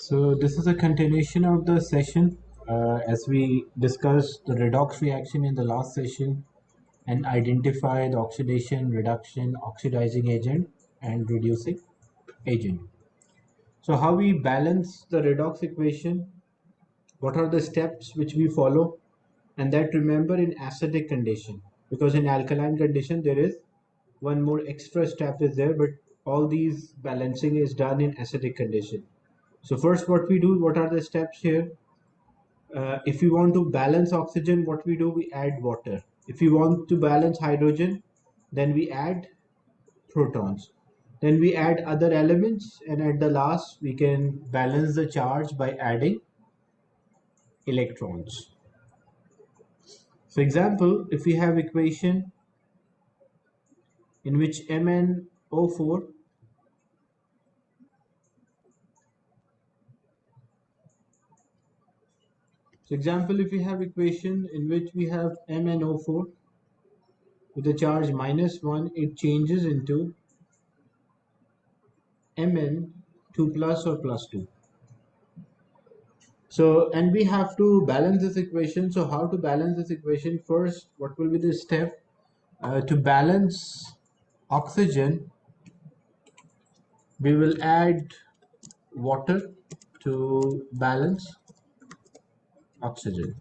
So this is a continuation of the session as we discussed the redox reaction in the last session and identify the oxidation, reduction, oxidizing agent and reducing agent. So how we balance the redox equation, what are the steps which we follow, and that remember in acidic condition, because in alkaline condition there is one more extra step is there, but all these balancing is done in acidic condition. So first what we do, what are the steps here? If we want to balance oxygen, what we do, we add water. If we want to balance hydrogen, then we add protons. Then we add other elements, and at the last we can balance the charge by adding electrons. For example, if we have equation in which MnO4 if we have equation in which we have MnO4 with a charge -1, it changes into Mn2 plus or plus 2. So, and we have to balance this equation. So how to balance this equation? First, what will be the step? To balance oxygen, we will add water to balance oxygen.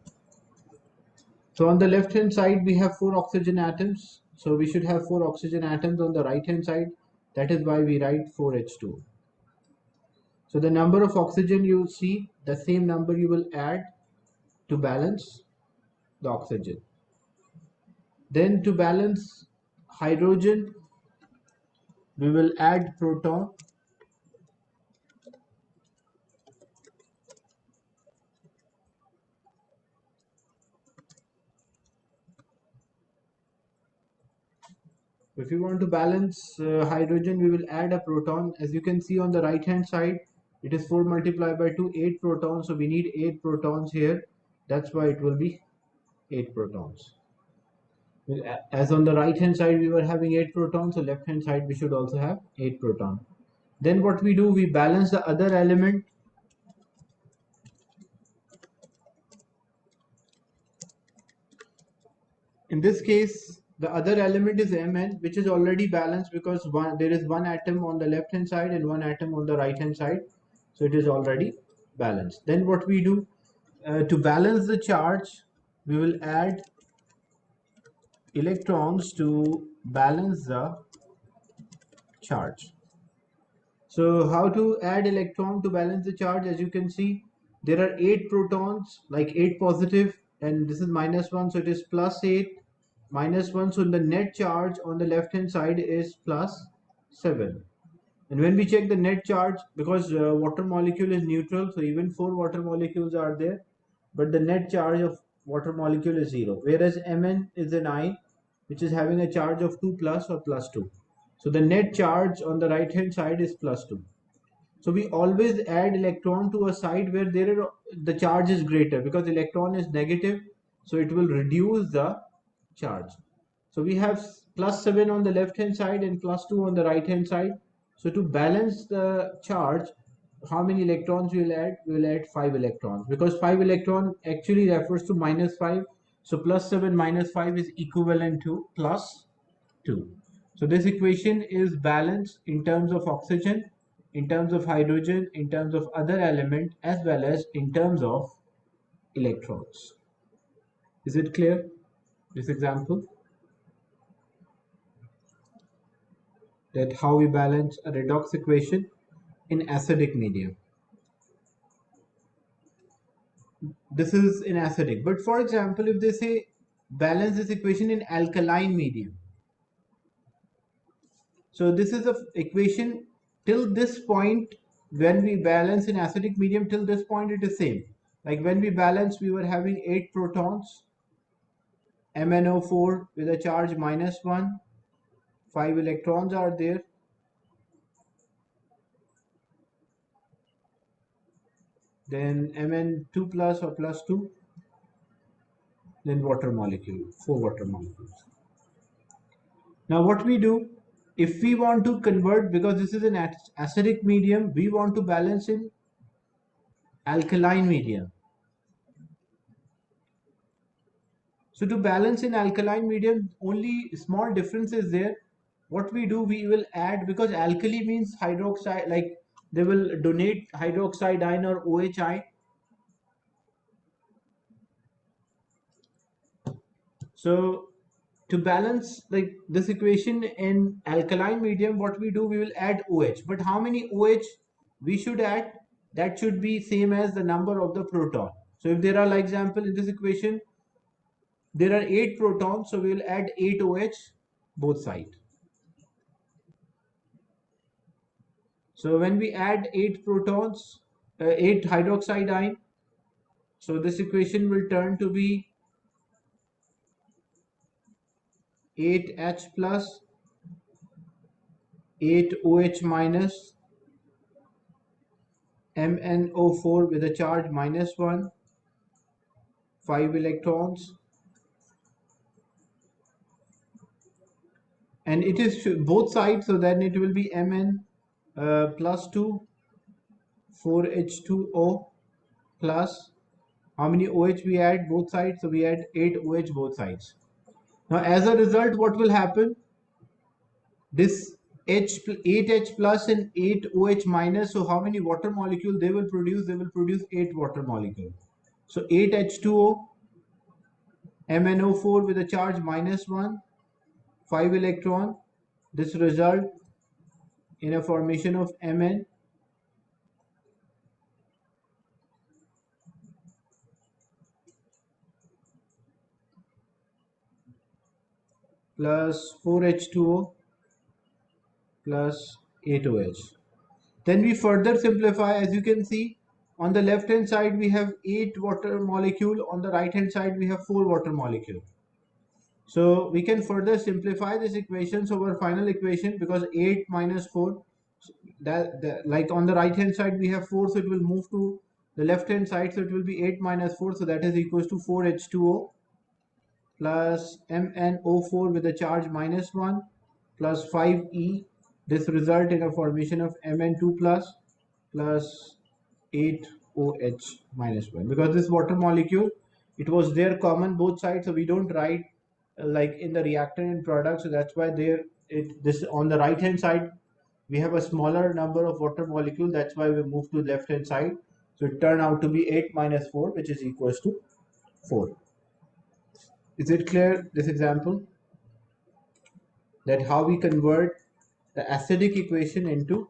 So on the left hand side, we have 4 oxygen atoms. So we should have 4 oxygen atoms on the right hand side. That is why we write 4H2. So the number of oxygen you see, the same number you will add to balance the oxygen. Then to balance hydrogen, we will add proton. If you want to balance hydrogen, we will add a proton. As you can see on the right hand side, it is 4 multiplied by 2, 8 protons. So we need 8 protons here. That's why it will be 8 protons. As on the right hand side, we were having 8 protons. So left hand side, we should also have 8 protons. Then what we do, we balance the other element. In this case, the other element is Mn, which is already balanced because there is one atom on the left hand side and one atom on the right hand side. So it is already balanced. Then what we do, to balance the charge, we will add electrons to balance the charge. So how to add electron to balance the charge? As you can see, there are 8 protons, like 8 positive, and this is -1, so it is +8, -1. So the net charge on the left hand side is +7. And when we check the net charge, because water molecule is neutral, so even 4 water molecules are there, but the net charge of water molecule is 0. Whereas Mn is an ion, which is having a charge of 2 plus or +2. So the net charge on the right hand side is +2. So we always add electron to a side where the charge is greater, because electron is negative, so it will reduce the charge. So we have +7 on the left hand side and +2 on the right hand side. So to balance the charge, how many electrons we will add? We will add 5 electrons, because 5 electron actually refers to -5. So +7 minus 5 is equivalent to +2. So this equation is balanced in terms of oxygen, in terms of hydrogen, in terms of other element, as well as in terms of electrons. Is it clear, this example? That how we balance a redox equation in acidic medium. This is in acidic. But for example, if they say balance this equation in alkaline medium. So this is a equation till this point. When we balance in acidic medium, till this point it is same. Like when we balance, we were having 8 protons, MnO4 with a charge -1, 5 electrons are there. Then Mn2 plus or +2, then water molecule, 4 water molecules. Now what we do, if we want to convert, because this is an acidic medium, we want to balance in alkaline medium. So to balance in alkaline medium, only small difference is there. What we do, we will add, because alkali means hydroxide, like they will donate hydroxide ion or OH. So to balance like this equation in alkaline medium, what we do, we will add OH. But how many OH we should add? That should be same as the number of the proton. So if there are, like example, in this equation, there are 8 protons, so we will add 8 OH both sides. So when we add 8 protons, 8 hydroxide ion, so this equation will turn to be 8H plus 8 OH minus MnO4 with a charge -1, 5 electrons, and it is both sides, so then it will be Mn plus 2, 4H2O plus, how many OH we add both sides? So we add 8 OH both sides. Now as a result, what will happen? This 8H plus and 8 OH minus, so how many water molecule they will produce? They will produce 8 water molecule. So 8H2O, MnO4 with a charge -1, 5 electron. This result in a formation of Mn plus 4H2O plus 8OH. Then we further simplify. As you can see, on the left hand side we have 8 water molecule, on the right hand side we have 4 water molecule. So we can further simplify this equation. So our final equation, because 8 minus 4, that like on the right hand side we have 4, so it will move to the left hand side, so it will be 8 minus 4, so that is equals to 4H2O plus MnO4 with a charge -1 plus 5E. This result in a formation of Mn2 plus 8OH -1. Because this water molecule, it was there common both sides, so we don't write like in the reactant and product. So that's why there this on the right hand side we have a smaller number of water molecule. That's why we move to left hand side. So it turned out to be 8 minus 4, which is equals to 4. Is it clear, this example, that how we convert the acidic equation into,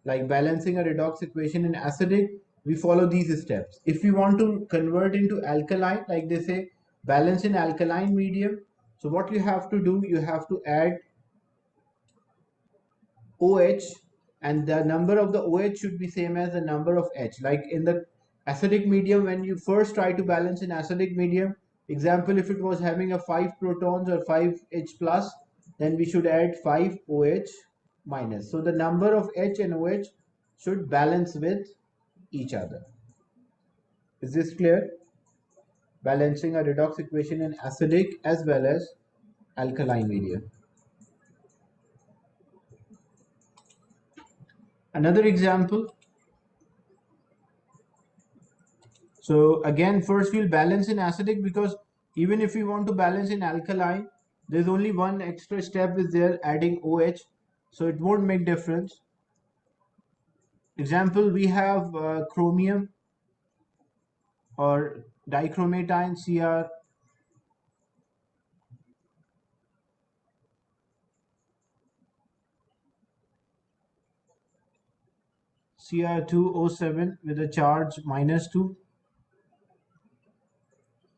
like balancing a redox equation in acidic, we follow these steps. If we want to convert into alkaline, like they say, balance in alkaline medium, so what you have to do, you have to add OH, and the number of the OH should be same as the number of H. Like in the acidic medium, when you first try to balance in acidic medium, example, if it was having a 5 protons or 5 H plus, then we should add 5 OH minus. So the number of H and OH should balance with each other. Is this clear? Balancing a redox equation in acidic as well as alkaline medium. Another example. So again, first we'll balance in acidic, because even if we want to balance in alkaline, there's only one extra step is there, adding OH. So it won't make difference. Example, we have chromium or dichromatin Cr2O7 with a charge -2,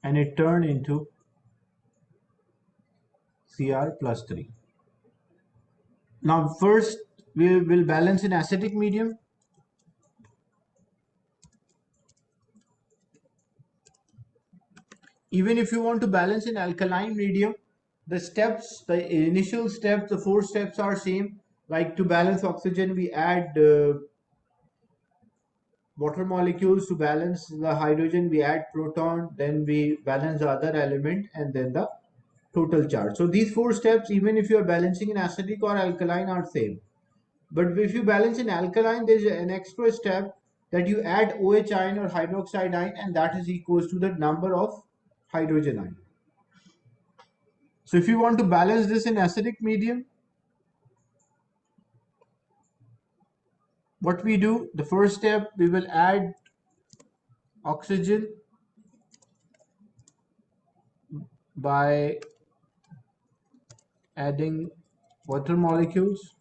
and it turned into Cr plus 3. Now first we will balance in acidic medium. Even if you want to balance in alkaline medium, the steps, the initial steps, the 4 steps are same. Like to balance oxygen, we add water molecules. To balance the hydrogen, we add proton, then we balance the other element, and then the total charge. So these 4 steps, even if you are balancing in acidic or alkaline, are same. But if you balance in alkaline, there is an extra step that you add OH ion or hydroxide ion, and that is equals to the number of hydrogen ion. So if you want to balance this in acidic medium, what we do, the first step, we will add oxygen by adding water molecules.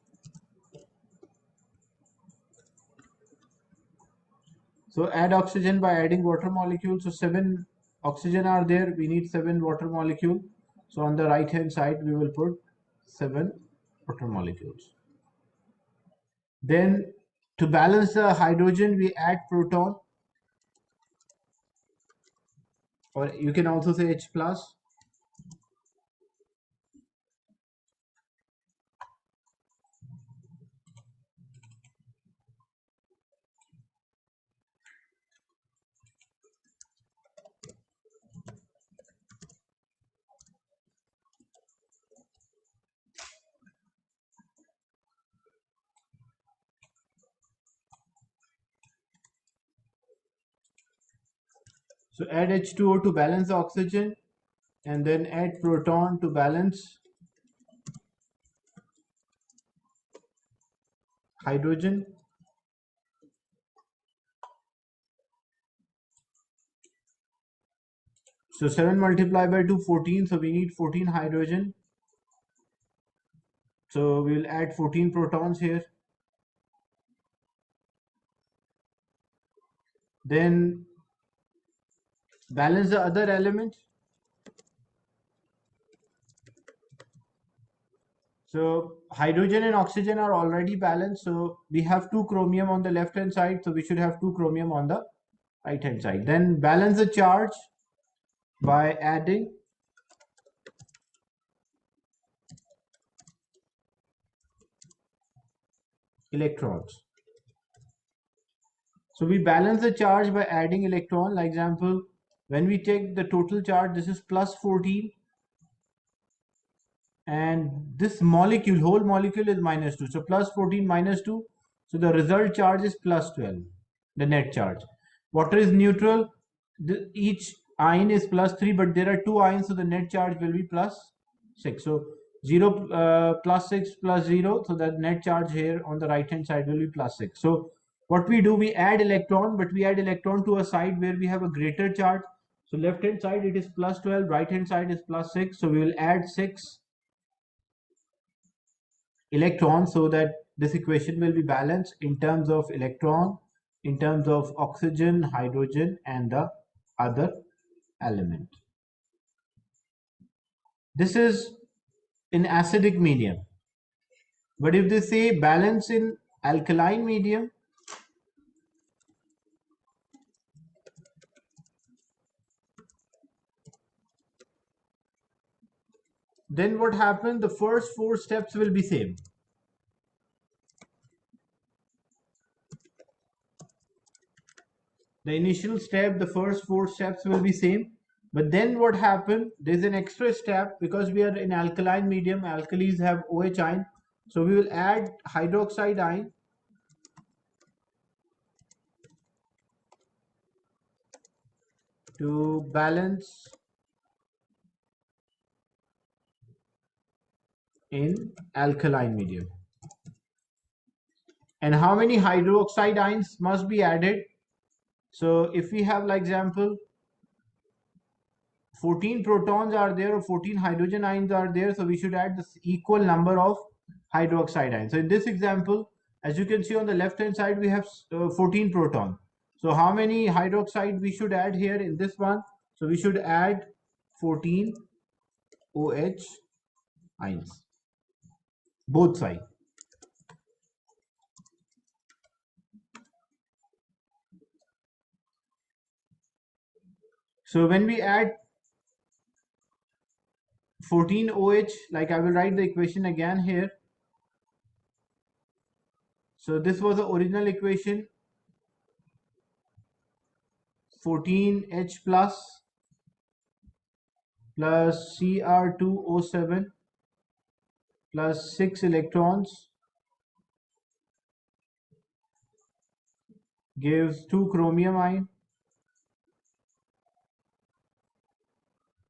So add oxygen by adding water molecules. So 7 oxygen are there. We need 7 water molecule. So on the right hand side, we will put 7 water molecules. Then to balance the hydrogen, we add proton, or you can also say H plus. So add H2O to balance the oxygen, and then add proton to balance hydrogen. So 7 multiplied by 2, 14. So we need 14 hydrogen. So we will add 14 protons here. Then balance the other element. So hydrogen and oxygen are already balanced. So we have 2 chromium on the left hand side. So we should have 2 chromium on the right hand side. Then balance the charge by adding electrons. So we balance the charge by adding electron. Like example, when we take the total charge, this is plus 14. And this molecule, whole molecule is minus 2. So plus 14 minus 2. So the result charge is plus 12, the net charge. Water is neutral. Each ion is plus 3, but there are 2 ions, so the net charge will be plus 6. So 0 plus 6 plus 0. So the net charge here on the right hand side will be plus 6. So what we do, we add electron, but we add electron to a side where we have a greater charge. So left hand side it is plus 12, right hand side is plus 6. So we will add 6 electrons so that this equation will be balanced in terms of electron, in terms of oxygen, hydrogen, and the other element. This is in acidic medium. But if they say balance in alkaline medium, then what happens? The first 4 steps will be same. The initial step, the first 4 steps will be same. But then what happened? There's an extra step because we are in alkaline medium. Alkalis have OH ion. So we will add hydroxide ion to balance in alkaline medium. And how many hydroxide ions must be added? So if we have, like example, 14 protons are there or 14 hydrogen ions are there, so we should add this equal number of hydroxide ions. So in this example, as you can see on the left hand side, we have 14 proton. So how many hydroxide we should add here in this one? So we should add 14 OH ions, both sides. So when we add 14 OH, like I will write the equation again here. So this was the original equation, 14H plus Cr2O7 plus 6 electrons gives 2 chromium ion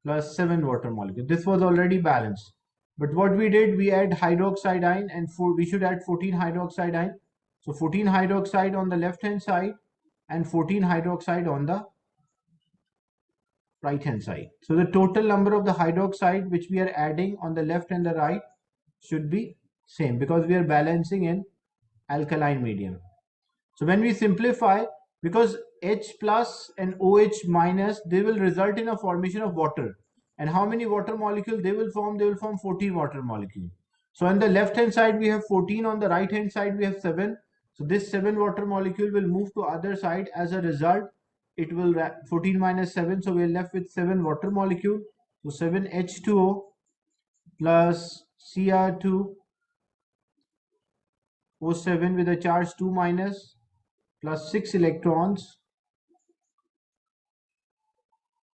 plus 7 water molecule. This was already balanced. But what we did, we add hydroxide ion, and we should add 14 hydroxide ion. So 14 hydroxide on the left hand side and 14 hydroxide on the right hand side. So the total number of the hydroxide which we are adding on the left and the right should be same, because we are balancing in alkaline medium. So when we simplify, because H plus and OH minus, they will result in a formation of water. And how many water molecules they will form? They will form 14 water molecules. So on the left hand side we have 14, on the right hand side we have 7. So this 7 water molecule will move to other side. As a result, it will 14 minus 7, so we are left with 7 water molecule. So 7H2O plus Cr2O7 with a charge 2 minus plus 6 electrons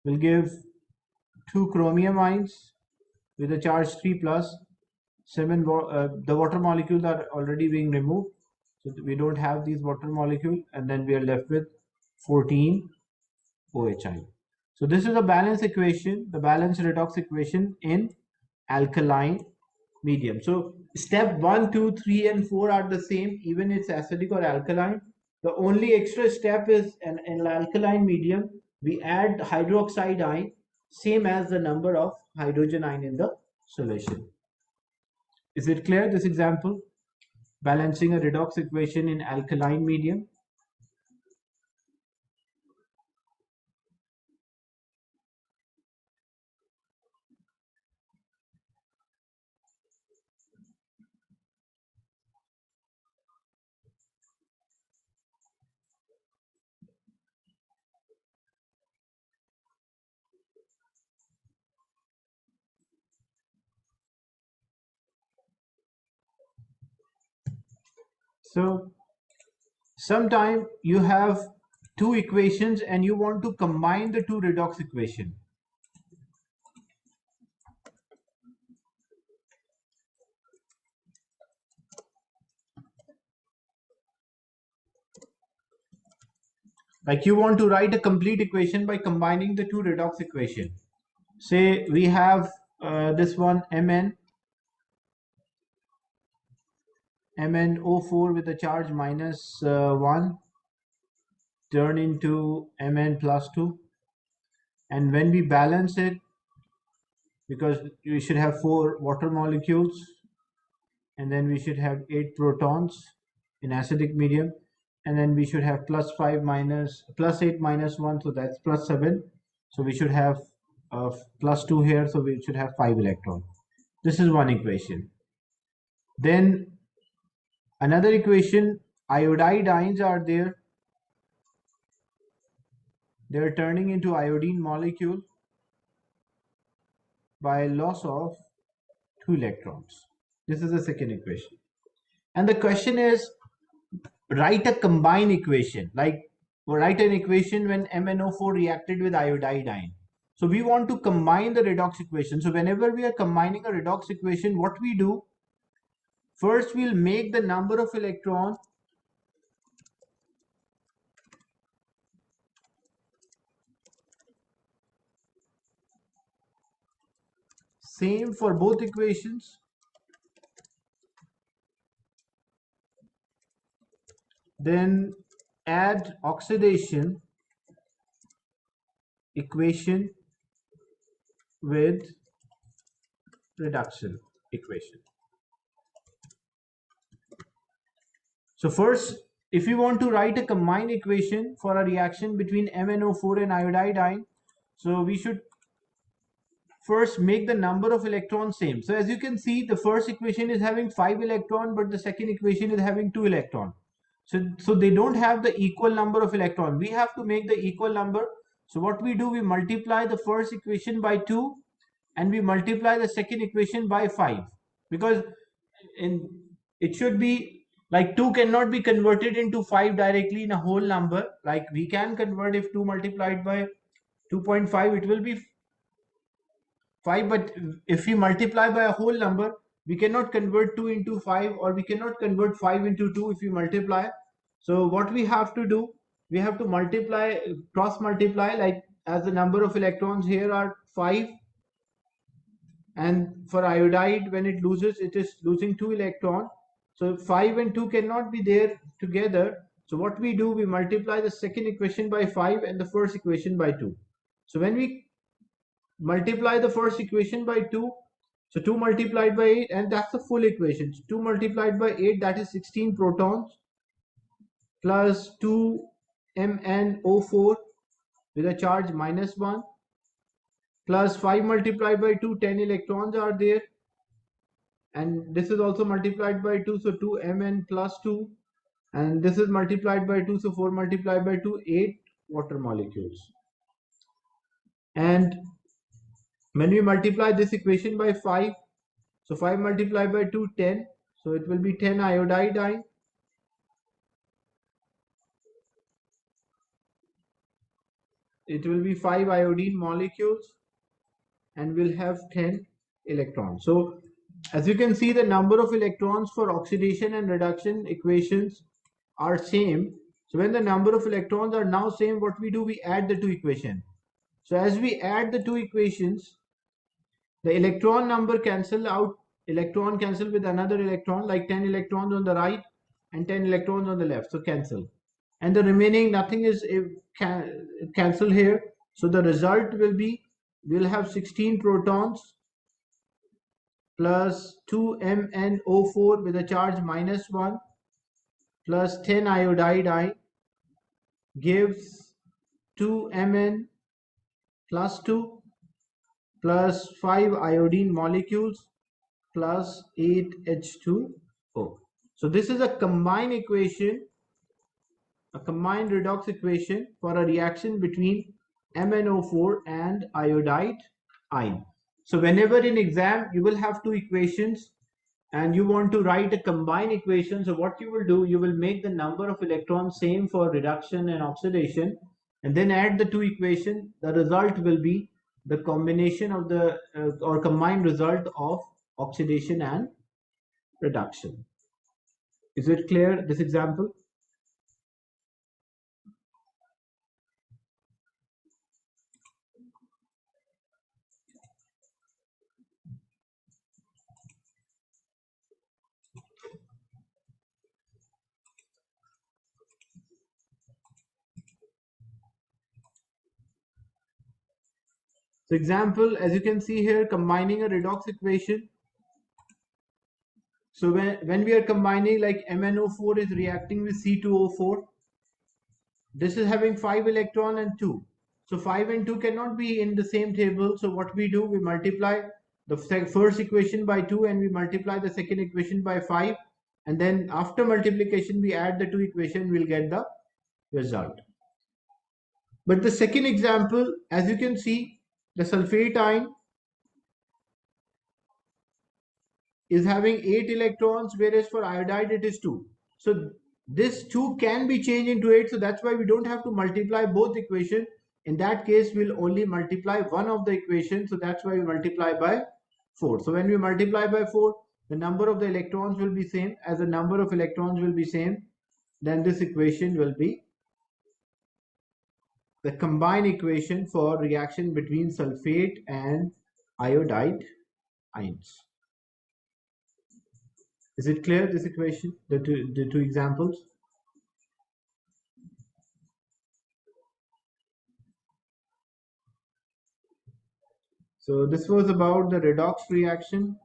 will give 2 chromium ions with a charge 3 plus 7. The water molecules are already being removed, so we don't have these water molecules, and then we are left with 14 OHI. So this is a balance equation, the balance redox equation in alkaline medium. So step 1, 2, 3 and 4 are the same, even it's acidic or alkaline. The only extra step is in alkaline medium, we add hydroxide ion, same as the number of hydrogen ion in the solution. Is it clear, this example? Balancing a redox equation in alkaline medium. So sometime you have two equations and you want to combine the two redox equation. Like you want to write a complete equation by combining the two redox equation. Say we have this one MnO4 with a charge minus 1 turn into Mn plus 2, and when we balance it, because we should have 4 water molecules and then we should have 8 protons in acidic medium, and then we should have plus 5 minus plus 8 minus 1, so that's plus 7. So we should have plus 2 here, so we should have 5 electrons. This is one equation. Then another equation, iodide ions are there, they're turning into iodine molecule by loss of 2 electrons. This is the second equation. And the question is, write a combined equation, like write an equation when MnO4 reacted with iodide ion. So we want to combine the redox equation. So whenever we are combining a redox equation, what we do, first we'll make the number of electrons same for both equations. Then add oxidation equation with reduction equation. So first, if you want to write a combined equation for a reaction between MnO4 and iodide ion, so we should first make the number of electrons same. So as you can see, the first equation is having 5 electron, but the second equation is having 2 electron. So they don't have the equal number of electron. We have to make the equal number. So what we do, we multiply the first equation by 2 and we multiply the second equation by 5, because it should be like 2 cannot be converted into 5 directly in a whole number. Like we can convert, if 2 multiplied by 2.5, it will be 5, but if we multiply by a whole number, we cannot convert 2 into 5, or we cannot convert 5 into 2 if we multiply. So what we have to do, we have to multiply, cross multiply, like as the number of electrons here are 5, and for iodide when it loses, it is losing 2 electron. So 5 and 2 cannot be there together. So what we do, we multiply the second equation by 5 and the first equation by 2. So when we multiply the first equation by 2, so 2 multiplied by 8, and that's the full equation. So 2 multiplied by 8, that is 16 protons plus 2 MnO4 with a charge -1, plus 5 multiplied by 2, 10 electrons are there, and this is also multiplied by 2, so 2 Mn plus 2, and this is multiplied by 2, so 4 multiplied by 2, 8 water molecules. And when we multiply this equation by 5, so 5 multiplied by 2, 10, so it will be 10 iodide ion. It will be 5 iodine molecules, and we'll have 10 electrons. So as you can see, the number of electrons for oxidation and reduction equations are same. So when the number of electrons are now same, what we do, we add the two equations. So as we add the two equations, the electron number cancel out, electron cancel with another electron, like 10 electrons on the right and 10 electrons on the left, so cancel. And the remaining, nothing is cancel here. So the result will be, we'll have 16 protons plus 2 MnO4 with a charge -1 plus 10 iodide ion gives 2 Mn plus 2 plus 5 iodine molecules plus 8 H2O. So this is a combined equation, a combined redox equation for a reaction between MnO4 and iodide ion. So whenever in exam you will have two equations and you want to write a combined equation, so what you will do, you will make the number of electrons same for reduction and oxidation, and then add the two equations. The result will be the combination of the or combined result of oxidation and reduction. Is it clear, this example? So example, as you can see here, combining a redox equation. So when we are combining, like MnO4 is reacting with C2O4, this is having 5 electron and 2. So 5 and 2 cannot be in the same table. So what we do, we multiply the first equation by 2 and we multiply the second equation by 5. And then after multiplication, we add the two equations, we'll get the result. But the second example, as you can see, the sulfate ion is having 8 electrons, whereas for iodide it is 2. So this 2 can be changed into 8, so that's why we don't have to multiply both equations. In that case, we'll only multiply one of the equations, so that's why we multiply by 4. So when we multiply by 4, the number of the electrons will be same. As the number of electrons will be same, then this equation will be the combined equation for reaction between sulfate and iodide ions. Is it clear, this equation, the two examples? So this was about the redox reaction.